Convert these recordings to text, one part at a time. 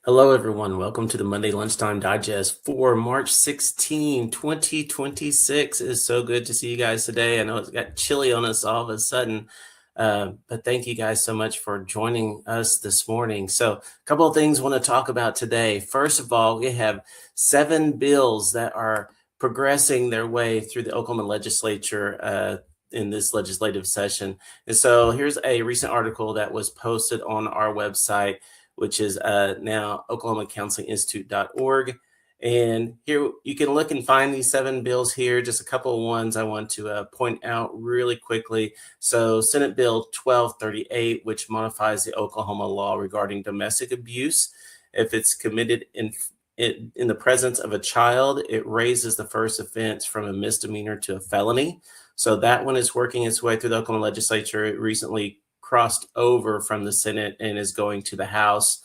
Hello, everyone. Welcome to the Monday Lunchtime Digest for March 16, 2026. It is so good to see you guys today. I know it's got chilly on us all of a sudden, but thank you guys so much for joining us this morning. So, a couple of things I want to talk about today. First of all, we have 7 bills that are progressing their way through the Oklahoma legislature in this legislative session. And so, here's a recent article that was posted on our website, which is now oklahomacounselinginstitute.org. And here you can look and find these 7 bills here. Just a couple of ones I want to point out really quickly. So Senate Bill 1238, which modifies the Oklahoma law regarding domestic abuse. If it's committed in the presence of a child, it raises the first offense from a misdemeanor to a felony. So that one is working its way through the Oklahoma legislature. It recently crossed over from the Senate and is going to the House.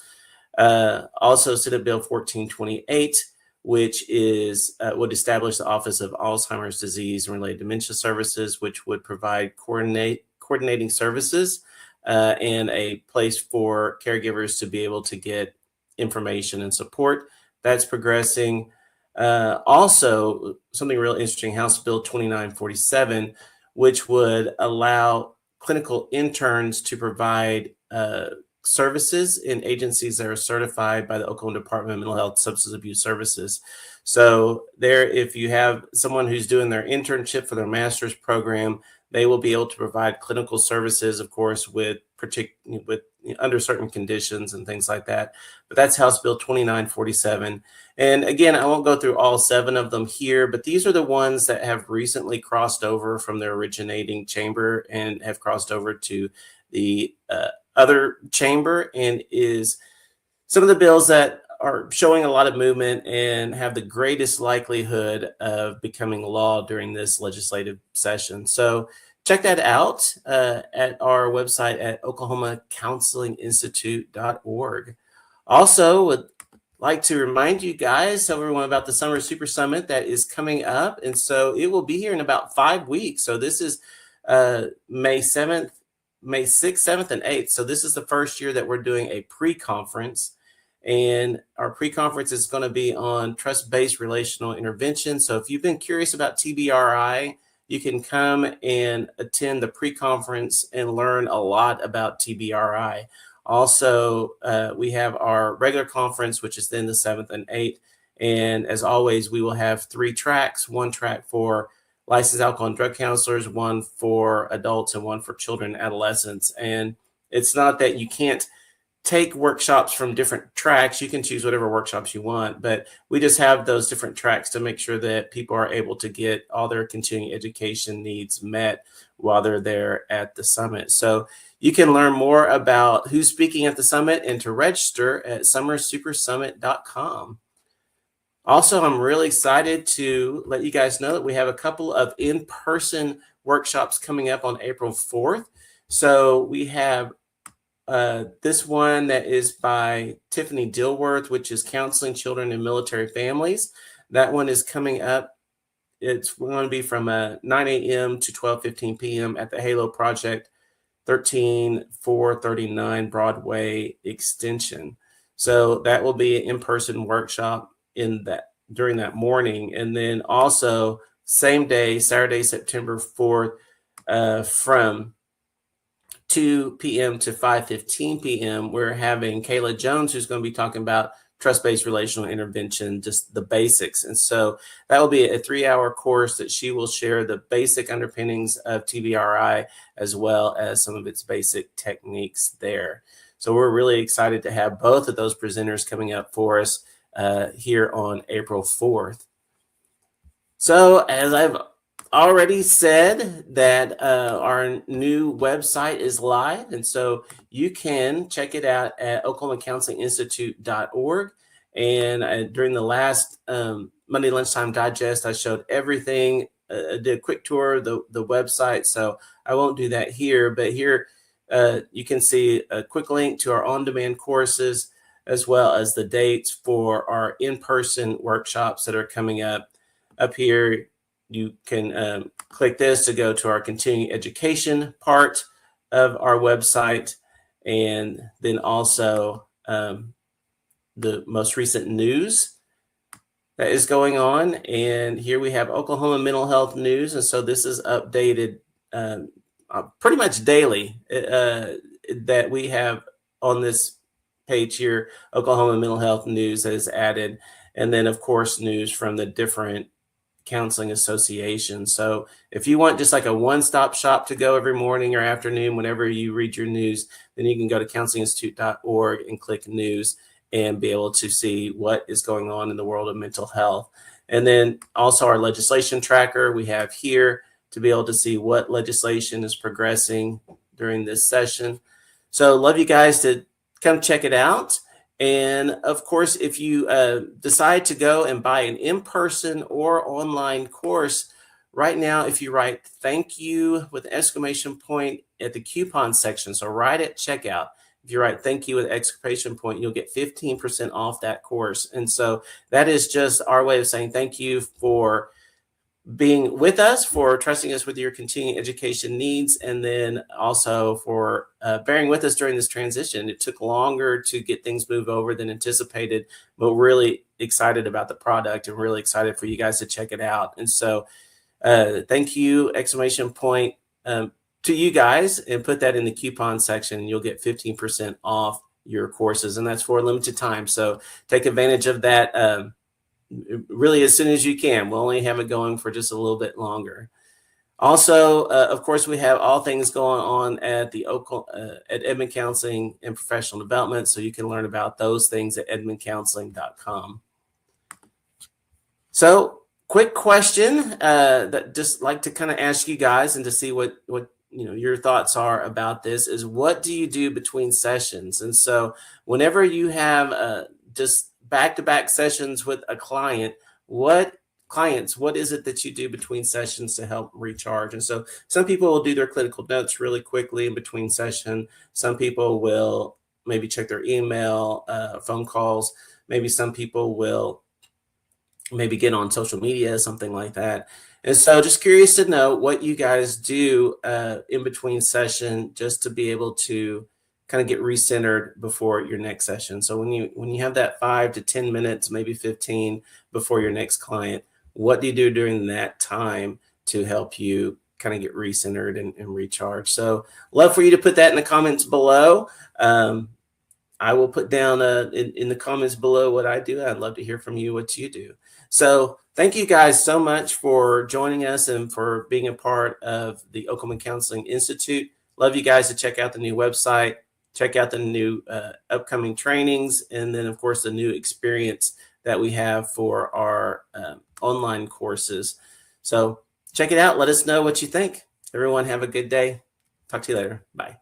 Also, Senate Bill 1428, which would establish the Office of Alzheimer's Disease and Related Dementia Services, which would provide coordinating services and a place for caregivers to be able to get information and support. That's progressing. Also, something real interesting, House Bill 2947, which would allow clinical interns to provide services in agencies that are certified by the Oklahoma Department of Mental Health Substance Abuse Services. So there, if you have someone who's doing their internship for their master's program, they will be able to provide clinical services, of course, with under certain conditions and things like that. But that's House Bill 2947. And again, I won't go through all 7 of them here, but these are the ones that have recently crossed over from their originating chamber and have crossed over to the other chamber, and is some of the bills that are showing a lot of movement and have the greatest likelihood of becoming law during this legislative session. So check that out at our website at oklahomacounselinginstitute.org. Also, would like to remind you guys, everyone, about the Summer Super Summit that is coming up. And so it will be here in about 5 weeks. So this is May 6th, 7th, and 8th. So this is the first year that we're doing a pre-conference. And our pre-conference is going to be on trust-based relational intervention. So if you've been curious about TBRI, you can come and attend the pre-conference and learn a lot about TBRI. Also, we have our regular conference, which is then the 7th and 8th. And as always, we will have 3 tracks, 1 track for licensed alcohol and drug counselors, 1 for adults, and 1 for children and adolescents. And it's not that you can't take workshops from different tracks. You can choose whatever workshops you want, but we just have those different tracks to make sure that people are able to get all their continuing education needs met while they're there at the summit. So you can learn more about who's speaking at the summit and to register at summersupersummit.com. Also, I'm really excited to let you guys know that we have a couple of in-person workshops coming up on April 4th. So we have this one that is by Tiffany Dilworth, which is Counseling Children in Military Families. That one is coming up. It's going to be from 9 a.m. to 12:15 p.m. at the Halo Project, 13439 Broadway Extension. So that will be an in-person workshop during that morning. And then also same day, Saturday, September 4th, from 2 p.m. to 5:15 p.m., we're having Kayla Jones, who's going to be talking about trust-based relational intervention, just the basics. And so that will be a 3-hour course that she will share the basic underpinnings of TBRI as well as some of its basic techniques there. So we're really excited to have both of those presenters coming up for us here on April 4th. So as I've already said, that our new website is live, and so you can check it out at oklahomacounselinginstitute.org. And during the last Monday Lunchtime Digest, I showed everything. I did a quick tour of the website, so I won't do that here. But here you can see a quick link to our on-demand courses, as well as the dates for our in-person workshops that are coming up. Up here, you can click this to go to our continuing education part of our website, and then also the most recent news that is going on. And here we have Oklahoma mental health news. And so this is updated pretty much daily that we have on this page here. Oklahoma mental health news that is added. And then, of course, news from the different counseling associations. So if you want just like a one-stop shop to go every morning or afternoon, whenever you read your news, then you can go to counselinginstitute.org and click news and be able to see what is going on in the world of mental health. And then also our legislation tracker we have here to be able to see what legislation is progressing during this session. So love you guys to come check it out. And of course, if you decide to go and buy an in-person or online course, right now, if you write thank you with an exclamation point at the coupon section, so right at checkout, if you write thank you with exclamation point, you'll get 15% off that course. And so that is just our way of saying thank you for being with us, for trusting us with your continuing education needs, and then also for bearing with us during this transition. It took longer to get things moved over than anticipated, but we're really excited about the product and really excited for you guys to check it out. And so thank you, exclamation point, to you guys, and put that in the coupon section, and you'll get 15% off your courses, and that's for a limited time. So take advantage of that really as soon as you can. We'll only have it going for just a little bit longer. Also, of course, we have all things going on at the at Edmond Counseling and Professional Development, so you can learn about those things at edmondcounseling.com. So, quick question that just like to kind of ask you guys and to see what your thoughts are about this is, what do you do between sessions? And so, whenever you have just back-to-back sessions with a client, what is it that you do between sessions to help recharge? And so some people will do their clinical notes really quickly in between session. Some people will maybe check their email, phone calls. Maybe some people will maybe get on social media, something like that. And so just curious to know what you guys do in between session, just to be able to kind of get recentered before your next session. So when you have that 5 to 10 minutes, maybe 15 before your next client, what do you do during that time to help you kind of get recentered and recharge? So love for you to put that in the comments below. I will put down in the comments below what I do. I'd love to hear from you what you do. So thank you guys so much for joining us and for being a part of the Oklahoma Counseling Institute. Love you guys to check out the new website. Check out the new upcoming trainings, and then, of course, the new experience that we have for our online courses. So check it out. Let us know what you think. Everyone have a good day. Talk to you later. Bye.